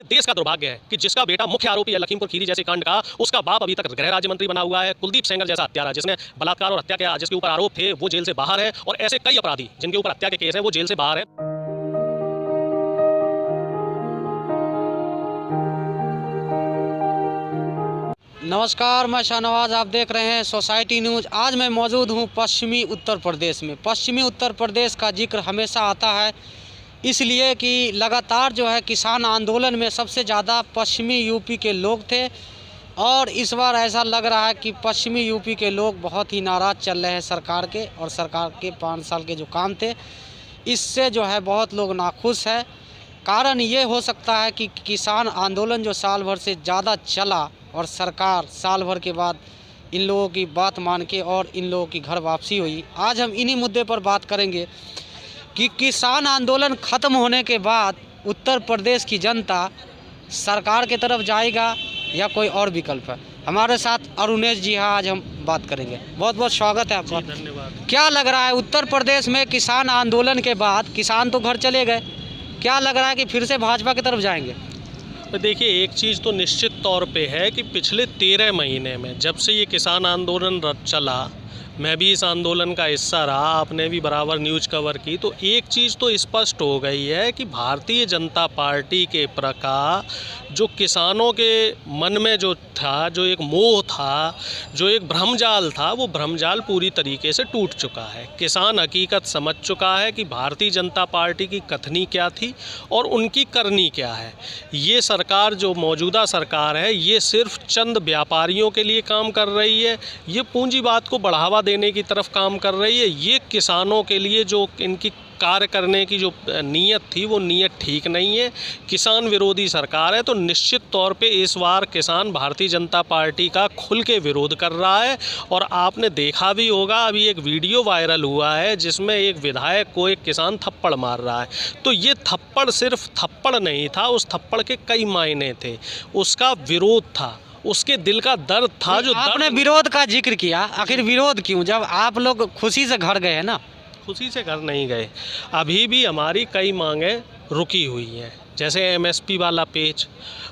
देश का दुर्भाग्य है कि जिसका बेटा मुख्य आरोपी है लखीमपुर खीरी जैसे कांड का, उसका बाप अभी तक गृह राज्य मंत्री बना हुआ है। कुलदीप सेंगर जैसा हत्यारा जिसने बलात्कार और हत्या किया, जिसके ऊपर आरोप थे, वो जेल से बाहर है। और ऐसे कई अपराधी जिनके ऊपर हत्या के केस हैं, वो जेल से बाहर है। नमस्कार, मैं शाहनवाज, आप देख रहे हैं सोसाइटी न्यूज़। आज मैं मौजूद हूं पश्चिमी उत्तर प्रदेश में। पश्चिमी उत्तर प्रदेश का जिक्र हमेशा आता है इसलिए कि लगातार जो है किसान आंदोलन में सबसे ज़्यादा पश्चिमी यूपी के लोग थे और इस बार ऐसा लग रहा है कि पश्चिमी यूपी के लोग बहुत ही नाराज़ चल रहे हैं सरकार के, और सरकार के 5 साल के जो काम थे इससे जो है बहुत लोग नाखुश है। कारण ये हो सकता है कि किसान आंदोलन जो साल भर से ज़्यादा चला और सरकार साल भर के बाद इन लोगों की बात मान के और इन लोगों की घर वापसी हुई। आज हम इन्हीं मुद्दे पर बात करेंगे कि किसान आंदोलन ख़त्म होने के बाद उत्तर प्रदेश की जनता सरकार की तरफ जाएगा या कोई और विकल्प है। हमारे साथ अरुणेश जी हैं, आज हम बात करेंगे। बहुत बहुत स्वागत है आपका। धन्यवाद। क्या लग रहा है उत्तर प्रदेश में किसान आंदोलन के बाद किसान तो घर चले गए, क्या लग रहा है कि फिर से भाजपा की तरफ जाएंगे? तो देखिए, एक चीज़ तो निश्चित तौर पे है कि पिछले 13 महीने में जब से ये किसान आंदोलन चला, मैं भी इस आंदोलन का हिस्सा रहा, आपने भी बराबर न्यूज़ कवर की, तो एक चीज़ तो स्पष्ट हो गई है कि भारतीय जनता पार्टी के प्रकार जो किसानों के मन में जो था, जो एक मोह था, जो एक भ्रमजाल था, वो भ्रमजाल पूरी तरीके से टूट चुका है। किसान हकीकत समझ चुका है कि भारतीय जनता पार्टी की कथनी क्या थी और उनकी करनी क्या है। ये सरकार, जो मौजूदा सरकार है, ये सिर्फ चंद व्यापारियों के लिए काम कर रही है, ये पूंजीवाद को बढ़ावा देने की तरफ काम कर रही है। ये किसानों के लिए जो इनकी कार्य करने की जो नीयत थी, वो नीयत ठीक नहीं है। किसान विरोधी सरकार है। तो निश्चित तौर पे इस बार किसान भारतीय जनता पार्टी का खुल के विरोध कर रहा है। और आपने देखा भी होगा, अभी एक वीडियो वायरल हुआ है जिसमें एक विधायक को एक किसान थप्पड़ मार रहा है। तो ये थप्पड़ सिर्फ थप्पड़ नहीं था, उस थप्पड़ के कई मायने थे। उसका विरोध था, उसके दिल का दर्द था। जो आपने विरोध का जिक्र किया, आखिर विरोध क्यों, जब आप लोग खुशी से घर गए हैं ना? खुशी से घर नहीं गए, अभी भी हमारी कई मांगें रुकी हुई हैं। जैसे एमएसपी वाला पेज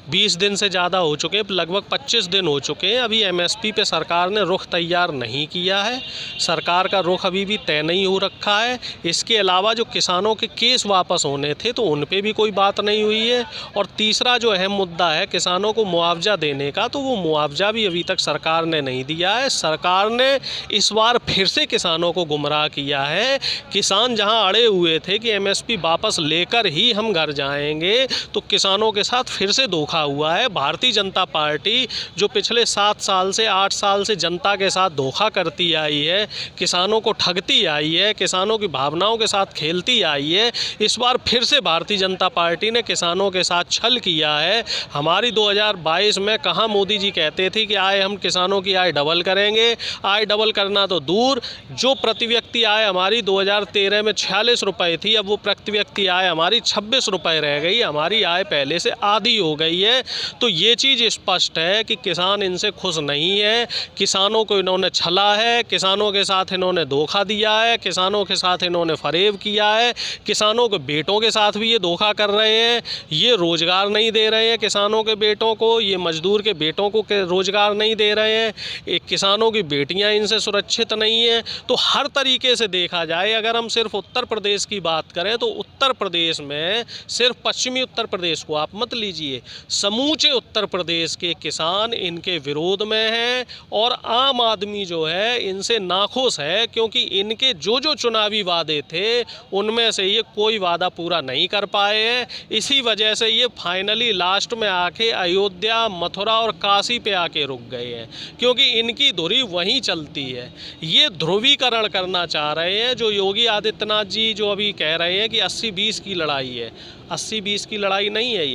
20 दिन से ज़्यादा हो चुके हैं, लगभग 25 दिन हो चुके हैं, अभी एमएसपी पे सरकार ने रुख तैयार नहीं किया है। सरकार का रुख अभी भी तय नहीं हो रखा है। इसके अलावा जो किसानों के केस वापस होने थे, तो उन पे भी कोई बात नहीं हुई है। और तीसरा जो अहम मुद्दा है किसानों को मुआवजा देने का, तो वो मुआवजा भी अभी तक सरकार ने नहीं दिया है। सरकार ने इस बार फिर से किसानों को गुमराह किया है। किसान जहाँ अड़े हुए थे कि एमएसपी वापस लेकर ही हम घर जाएंगे, तो किसानों के साथ फिर से धोखा हुआ है। भारतीय जनता पार्टी जो पिछले 7 साल से 8 साल से जनता के साथ धोखा करती आई है, किसानों को ठगती आई है, किसानों की भावनाओं के साथ खेलती आई है, इस बार फिर से भारतीय जनता पार्टी ने किसानों के साथ छल किया है। हमारी 2022 में कहाँ मोदी जी कहते थे कि आय हम किसानों की आय डबल करेंगे। आय डबल करना तो दूर, जो प्रति व्यक्ति आय हमारी 2013 में 46 रुपये थी, अब वो प्रति व्यक्ति आय हमारी 26 रुपये रह गई। हमारी आय पहले से आधी हो गई है। तो ये चीज़ स्पष्ट है कि किसान इनसे खुश नहीं है। किसानों को इन्होंने छला है, किसानों के साथ इन्होंने धोखा दिया है, किसानों के साथ इन्होंने फरेब किया है, किसानों के बेटों के साथ भी ये धोखा कर रहे हैं। ये रोज़गार नहीं दे रहे हैं किसानों के बेटों को, ये मजदूर के बेटों को रोज़गार नहीं दे रहे हैं, एक किसानों की बेटियां इनसे सुरक्षित नहीं हैं। तो हर तरीके से देखा जाए, अगर हम सिर्फ उत्तर प्रदेश की बात करें, तो उत्तर प्रदेश में सिर्फ पश्चिमी उत्तर प्रदेश को आप मत लीजिए, समूचे उत्तर प्रदेश के किसान इनके विरोध में हैं। और आम आदमी जो है इनसे नाखुश है, क्योंकि इनके जो जो चुनावी वादे थे उनमें से ये कोई वादा पूरा नहीं कर पाए हैं। इसी वजह से ये फाइनली लास्ट में आके अयोध्या, मथुरा और काशी पे आके रुक गए हैं, क्योंकि इनकी धुरी वहीं चलती है। ये ध्रुवीकरण करना चाह रहे हैं, जो योगी आदित्यनाथ जी जो अभी कह रहे हैं कि 80-20 की लड़ाई है। 80-20 की लड़ाई नहीं है,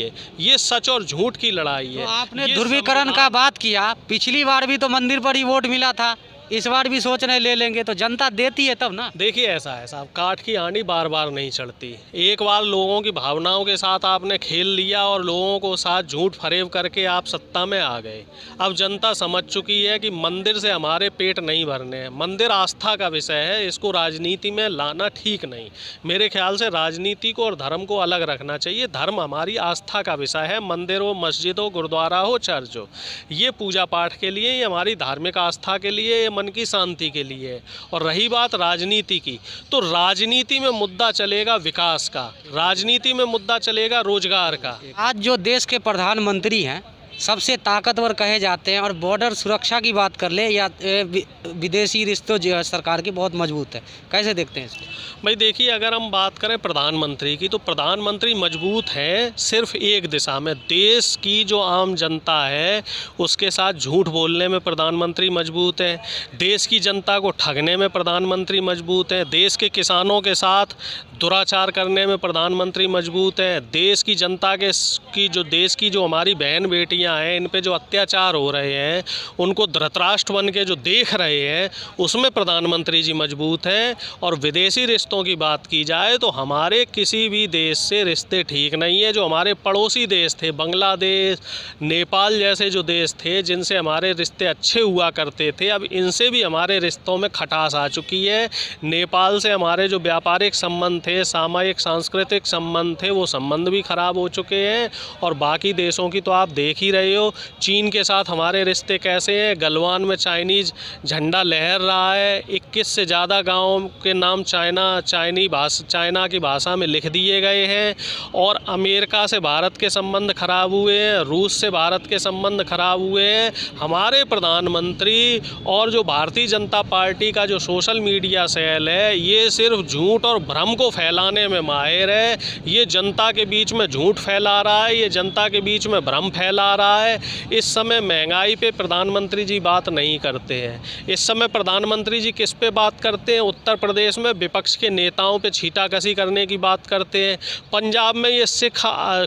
ये सच और झूठ की लड़ाई है। तो आपने ध्रुवीकरण का बात किया, पिछली बार भी तो मंदिर पर ही वोट मिला था, इस बार भी सोच रहे ले लेंगे, तो जनता देती है तब ना। देखिए ऐसा है साहब, काठ की आंडी बार बार नहीं चढ़ती। एक बार लोगों की भावनाओं के साथ आपने खेल लिया और लोगों को साथ झूठ फरेब करके आप सत्ता में आ गए। अब जनता समझ चुकी है कि मंदिर से हमारे पेट नहीं भरने हैं। मंदिर आस्था का विषय है, इसको राजनीति में लाना ठीक नहीं। मेरे ख्याल से राजनीति को और धर्म को अलग रखना चाहिए। धर्म हमारी आस्था का विषय है, मंदिर हो, मस्जिद हो, गुरुद्वारा हो, चर्च हो, ये पूजा पाठ के लिए, ये हमारी धार्मिक आस्था के लिए, ये मन की शांति के लिए है। और रही बात राजनीति की, तो राजनीति में मुद्दा चलेगा विकास का, राजनीति में मुद्दा चलेगा रोजगार का। आज जो देश के प्रधानमंत्री हैं सबसे ताकतवर कहे जाते हैं, और बॉर्डर सुरक्षा की बात कर ले या विदेशी रिश्तों जो है सरकार की बहुत मजबूत है, कैसे देखते हैं इसको? भाई देखिए, अगर हम बात करें प्रधानमंत्री की, तो प्रधानमंत्री मजबूत हैं सिर्फ एक दिशा में। देश की जो आम जनता है उसके साथ झूठ बोलने में प्रधानमंत्री मजबूत है, देश की जनता को ठगने में प्रधानमंत्री मजबूत है, देश के किसानों के साथ दुराचार करने में प्रधानमंत्री मजबूत है, देश की जनता देश की जो हमारी बहन बेटियां हैं इन पे जो अत्याचार हो रहे हैं उनको धृतराष्ट्र बन के जो देख रहे हैं उसमें प्रधानमंत्री जी मजबूत हैं। और विदेशी रिश्तों की बात की जाए तो हमारे किसी भी देश से रिश्ते ठीक नहीं है। जो हमारे पड़ोसी देश थे, बांग्लादेश, नेपाल जैसे जो देश थे जिनसे हमारे रिश्ते अच्छे हुआ करते थे, अब इनसे भी हमारे रिश्तों में खटास आ चुकी है। नेपाल से हमारे जो व्यापारिक संबंध थे, सामाजिक सांस्कृतिक संबंध थे, वो संबंध भी ख़राब हो चुके हैं। और बाकी देशों की तो आप देख ही रहे हो, चीन के साथ हमारे रिश्ते कैसे हैं। गलवान में चाइनीज़ झंडा लहर रहा है, 21 से ज़्यादा गाँव के नाम चाइना की भाषा में लिख दिए गए हैं। और अमेरिका से भारत के संबंध खराब हुए हैं, रूस से भारत के संबंध खराब हुए हैं। हमारे प्रधानमंत्री और जो भारतीय जनता पार्टी का जो सोशल मीडिया सेल है ये सिर्फ झूठ और भ्रम को फैलाने में माहिर है। ये जनता के बीच में झूठ फैला रहा है, ये जनता के बीच में भ्रम फैला रहा है। इस समय महंगाई पे प्रधानमंत्री जी बात नहीं करते हैं। इस समय प्रधानमंत्री जी किस पे बात करते हैं? उत्तर प्रदेश में विपक्ष के नेताओं पे छींटाकशी करने की बात करते हैं। पंजाब में ये सिख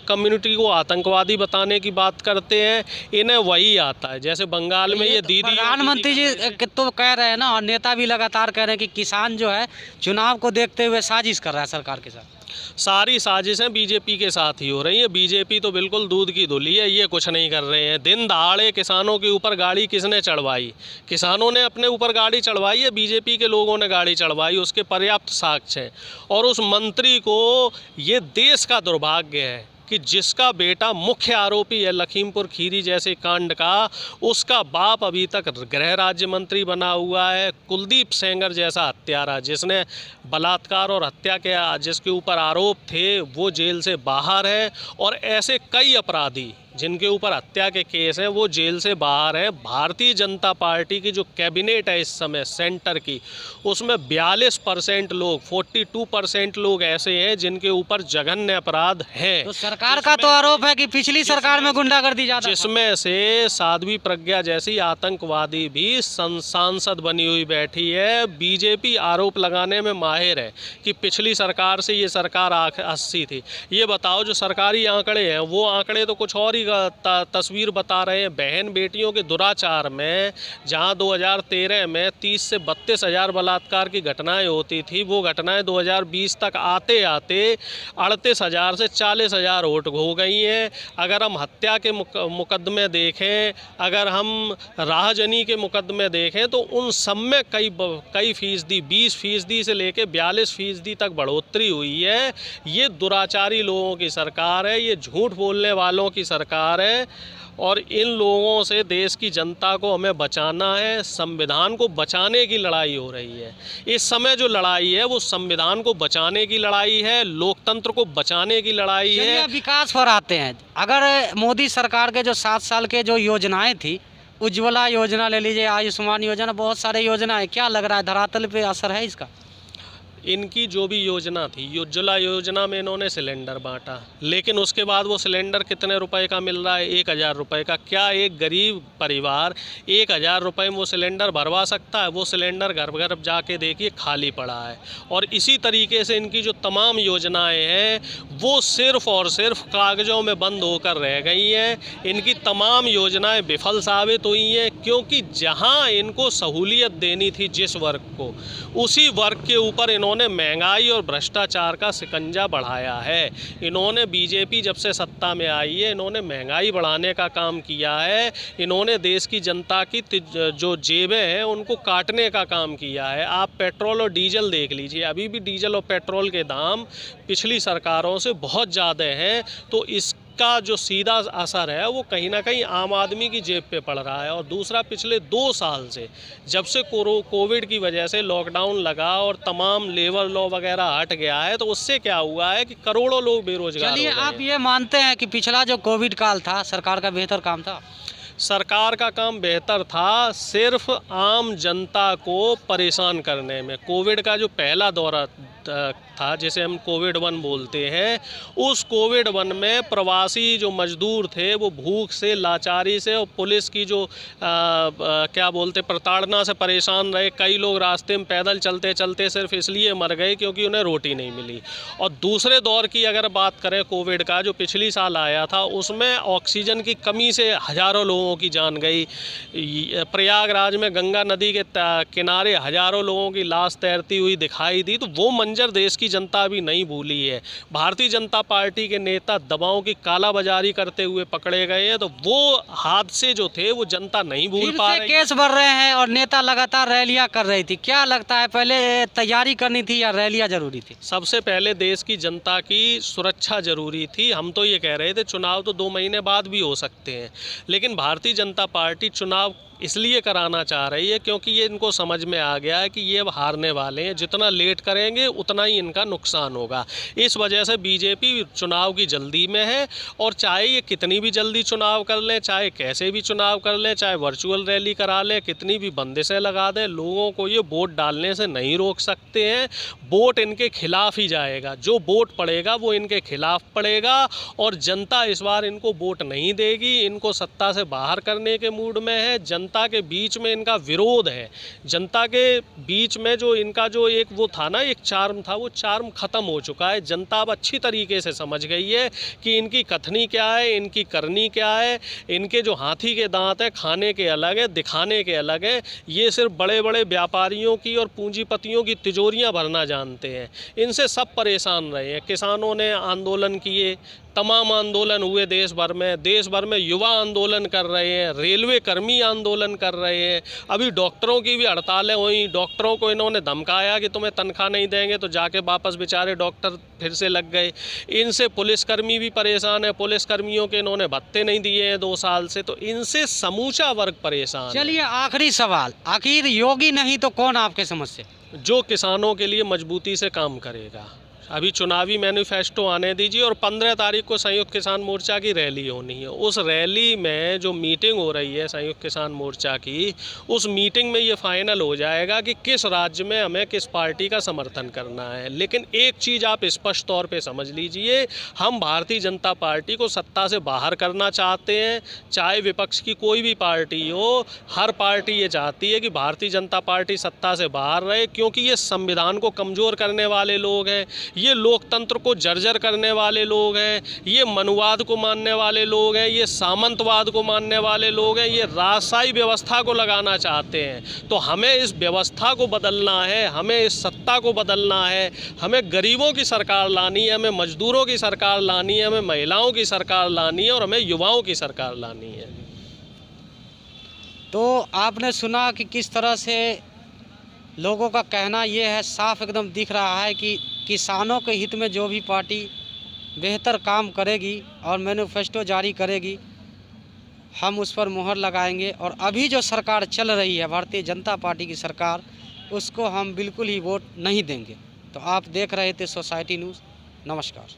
कम्युनिटी को आतंकवादी बताने की बात करते हैं। इन्हें वही आता है। जैसे बंगाल में ये दीदी, प्रधानमंत्री जी तो कह रहे हैं ना, और नेता भी लगातार कह रहे हैं कि किसान जो है चुनाव को देखते हुए साजिश कर रहा है सरकार के साथ। सारी साजिशें बीजेपी के साथ ही हो रही है। बीजेपी तो बिल्कुल दूध की धुली है, ये कुछ नहीं कर रहे हैं। दिन दहाड़े किसानों के ऊपर गाड़ी किसने चढ़वाई? किसानों ने अपने ऊपर गाड़ी चढ़वाई है, बीजेपी के लोगों ने गाड़ी चढ़वाई, उसके पर्याप्त साक्ष्य हैं। और उस मंत्री को, ये देश का दुर्भाग्य है कि जिसका बेटा मुख्य आरोपी है लखीमपुर खीरी जैसे कांड का, उसका बाप अभी तक गृह राज्य मंत्री बना हुआ है। कुलदीप सेंगर जैसा हत्यारा जिसने बलात्कार और हत्या के जिसके ऊपर आरोप थे वो जेल से बाहर है। और ऐसे कई अपराधी जिनके ऊपर हत्या के केस हैं वो जेल से बाहर हैं। भारतीय जनता पार्टी की जो कैबिनेट है इस समय सेंटर की, उसमें 42% लोग, 42% लोग ऐसे हैं जिनके ऊपर जघन्य अपराध हैं। तो सरकार का तो आरोप है कि पिछली सरकार में गुंडागर्दी ज़्यादा, जिसमें से साध्वी प्रज्ञा जैसी आतंकवादी भी सांसद बनी हुई बैठी है। बीजेपी आरोप लगाने में माहिर है कि पिछली सरकार से ये सरकार 80 थी। ये बताओ, जो सरकारी आंकड़े हैं वो आंकड़े तो कुछ और ही तस्वीर बता रहे हैं। बहन बेटियों के दुराचार में जहां 2013 में 30 से 32 हज़ार बलात्कार की घटनाएं होती थी, वो घटनाएं 2020 तक आते आते 38 हज़ार से 40 हज़ार हो गई हैं। अगर हम हत्या के मुकदमे देखें, अगर हम राहजनी के मुकदमे देखें, तो उन सब में कई फीसदी, 20% से लेकर 42% तक बढ़ोतरी हुई है। ये दुराचारी लोगों की सरकार है, ये झूठ बोलने वालों की सरकार है। और इन लोगों से देश की जनता को हमें बचाना है। संविधान को बचाने की लड़ाई हो रही है। इस समय जो लड़ाई है वो संविधान को बचाने की लड़ाई है, लोकतंत्र को बचाने की लड़ाई है। विकास पर आते हैं। अगर मोदी सरकार के जो 7 साल के जो योजनाएं थी, उज्ज्वला योजना ले लीजिए, आयुष्मान योजना, बहुत सारे योजना है, क्या लग रहा है धरातल पे असर है इसका? इनकी जो भी योजना थी, उज्ज्वला योजना में इन्होंने सिलेंडर बांटा, लेकिन उसके बाद वो सिलेंडर कितने रुपए का मिल रहा है? 1000 रुपये का। क्या एक गरीब परिवार 1000 रुपये में वो सिलेंडर भरवा सकता है? वो सिलेंडर घर घर जाके देखिए खाली पड़ा है। और इसी तरीके से इनकी जो तमाम योजनाएं हैं वो सिर्फ़ और सिर्फ कागज़ों में बंद होकर रह गई हैं। इनकी तमाम योजनाएं विफल साबित हुई हैं, क्योंकि जहां इनको सहूलियत देनी थी जिस वर्ग को, उसी वर्ग के ऊपर इन्होंने महंगाई और भ्रष्टाचार का शिकंजा बढ़ाया है। इन्होंने बीजेपी जब से सत्ता में आई है, इन्होंने महंगाई बढ़ाने का काम किया है। इन्होंने देश की जनता की जो जेबें हैं उनको काटने का काम किया है। आप पेट्रोल और डीजल देख लीजिए, अभी भी डीजल और पेट्रोल के दाम पिछली सरकारों से बहुत ज़्यादा हैं। तो इसका जो सीधा असर है वो कहीं ना कहीं आम आदमी की जेब पे पड़ रहा है। और दूसरा, पिछले 2 साल से जब से कोविड की वजह से लॉकडाउन लगा और तमाम लेबर लॉ वगैरह हट गया है, तो उससे क्या हुआ है कि करोड़ों लोग बेरोजगार हो गए हैं। आप ये मानते हैं कि पिछला जो कोविड काल था सरकार का बेहतर काम था? सरकार का काम बेहतर था, सिर्फ आम जनता को परेशान करने में। कोविड का जो पहला दौरा था, जिसे हम कोविड 1 बोलते हैं, उस कोविड 1 में प्रवासी जो मजदूर थे वो भूख से, लाचारी से और पुलिस की जो क्या बोलते प्रताड़ना से परेशान रहे। कई लोग रास्ते में पैदल चलते चलते सिर्फ इसलिए मर गए क्योंकि उन्हें रोटी नहीं मिली। और दूसरे दौर की अगर बात करें कोविड का, जो पिछली साल आया था, उसमें ऑक्सीजन की कमी से हज़ारों लोगों की जान गई। प्रयागराज में गंगा नदी के किनारे हज़ारों लोगों की लाश तैरती हुई दिखाई दी। तो वो मंजर देश की जनता अभी नहीं भूली है। भारतीय जनता पार्टी के नेता दवाओं की कालाबाजारी करते हुए पकड़े गए हैं, तो वो हादसे जो थे वो जनता नहीं भूल पा रही। केस बढ़ रहे हैं और नेता लगातार रैलियां कर रही थी। क्या लगता है, पहले तैयारी करनी थी या रैलियां जरूरी थी? सबसे पहले देश की जनता की सुरक्षा जरूरी थी। हम तो ये कह रहे थे चुनाव तो 2 महीने बाद भी हो सकते हैं, लेकिन भारतीय जनता पार्टी चुनाव इसलिए कराना चाह रही है क्योंकि ये इनको समझ में आ गया है कि ये अब हारने वाले हैं। जितना लेट करेंगे उतना ही इनका नुकसान होगा। इस वजह से बीजेपी चुनाव की जल्दी में है, और चाहे ये कितनी भी जल्दी चुनाव कर लें, चाहे कैसे भी चुनाव कर लें, चाहे वर्चुअल रैली करा लें, कितनी भी बंदिशें लगा दें, लोगों को ये वोट डालने से नहीं रोक सकते हैं। वोट इनके खिलाफ ही जाएगा। जो वोट पड़ेगा वो इनके खिलाफ पड़ेगा, और जनता इस बार इनको वोट नहीं देगी। इनको सत्ता से बाहर करने के मूड में है। जनता के बीच में इनका विरोध है। जनता के बीच में जो इनका जो एक वो था ना, एक चार्म था, वो चार्म ख़त्म हो चुका है। जनता अब अच्छी तरीके से समझ गई है कि इनकी कथनी क्या है, इनकी करनी क्या है। इनके जो हाथी के दांत हैं, खाने के अलग है, दिखाने के अलग है। ये सिर्फ बड़े बड़े व्यापारियों की और पूंजीपतियों की तिजोरियां भरना जानते हैं। इनसे सब परेशान रहे हैं। किसानों ने आंदोलन किए, तमाम आंदोलन हुए देश भर में युवा आंदोलन कर रहे हैं, रेलवे कर्मी आंदोलन कर रहे हैं। अभी डॉक्टरों की भी हड़तालें हुई। डॉक्टरों को इन्होंने धमकाया कि तुम्हें तनख्वाह नहीं देंगे, तो जाके वापस बेचारे डॉक्टर फिर से लग गए। इनसे पुलिसकर्मी भी परेशान है। पुलिसकर्मियों के इन्होंने भत्ते नहीं दिए हैं 2 साल से, तो इनसे समूचा वर्ग परेशान है। चलिए, आखिरी सवाल, आखिर योगी नहीं तो कौन आपके समझ से? जो किसानों के लिए मजबूती से काम करेगा। अभी चुनावी मैनिफेस्टो आने दीजिए, और 15 तारीख को संयुक्त किसान मोर्चा की रैली होनी है। उस रैली में जो मीटिंग हो रही है संयुक्त किसान मोर्चा की, उस मीटिंग में ये फाइनल हो जाएगा कि किस राज्य में हमें किस पार्टी का समर्थन करना है। लेकिन एक चीज़ आप स्पष्ट तौर पे समझ लीजिए, हम भारतीय जनता पार्टी को सत्ता से बाहर करना चाहते हैं। चाहे विपक्ष की कोई भी पार्टी हो, हर पार्टी ये चाहती है कि भारतीय जनता पार्टी सत्ता से बाहर रहे, क्योंकि ये संविधान को कमज़ोर करने वाले लोग हैं, ये लोकतंत्र को जर्जर करने वाले लोग हैं, ये मनुवाद को मानने वाले लोग हैं, ये सामंतवाद को मानने वाले लोग हैं, ये राजशाही व्यवस्था को लगाना चाहते हैं। तो हमें इस व्यवस्था को बदलना है, हमें इस सत्ता को बदलना है। हमें गरीबों की सरकार लानी है, हमें मजदूरों की सरकार लानी है, हमें महिलाओं की सरकार लानी है, और हमें युवाओं की सरकार लानी है। तो आपने सुना कि किस तरह से लोगों का कहना ये है, साफ एकदम दिख रहा है कि किसानों के हित में जो भी पार्टी बेहतर काम करेगी और मैनिफेस्टो जारी करेगी, हम उस पर मुहर लगाएंगे। और अभी जो सरकार चल रही है भारतीय जनता पार्टी की सरकार, उसको हम बिल्कुल ही वोट नहीं देंगे। तो आप देख रहे थे सोसाइटी न्यूज़। नमस्कार।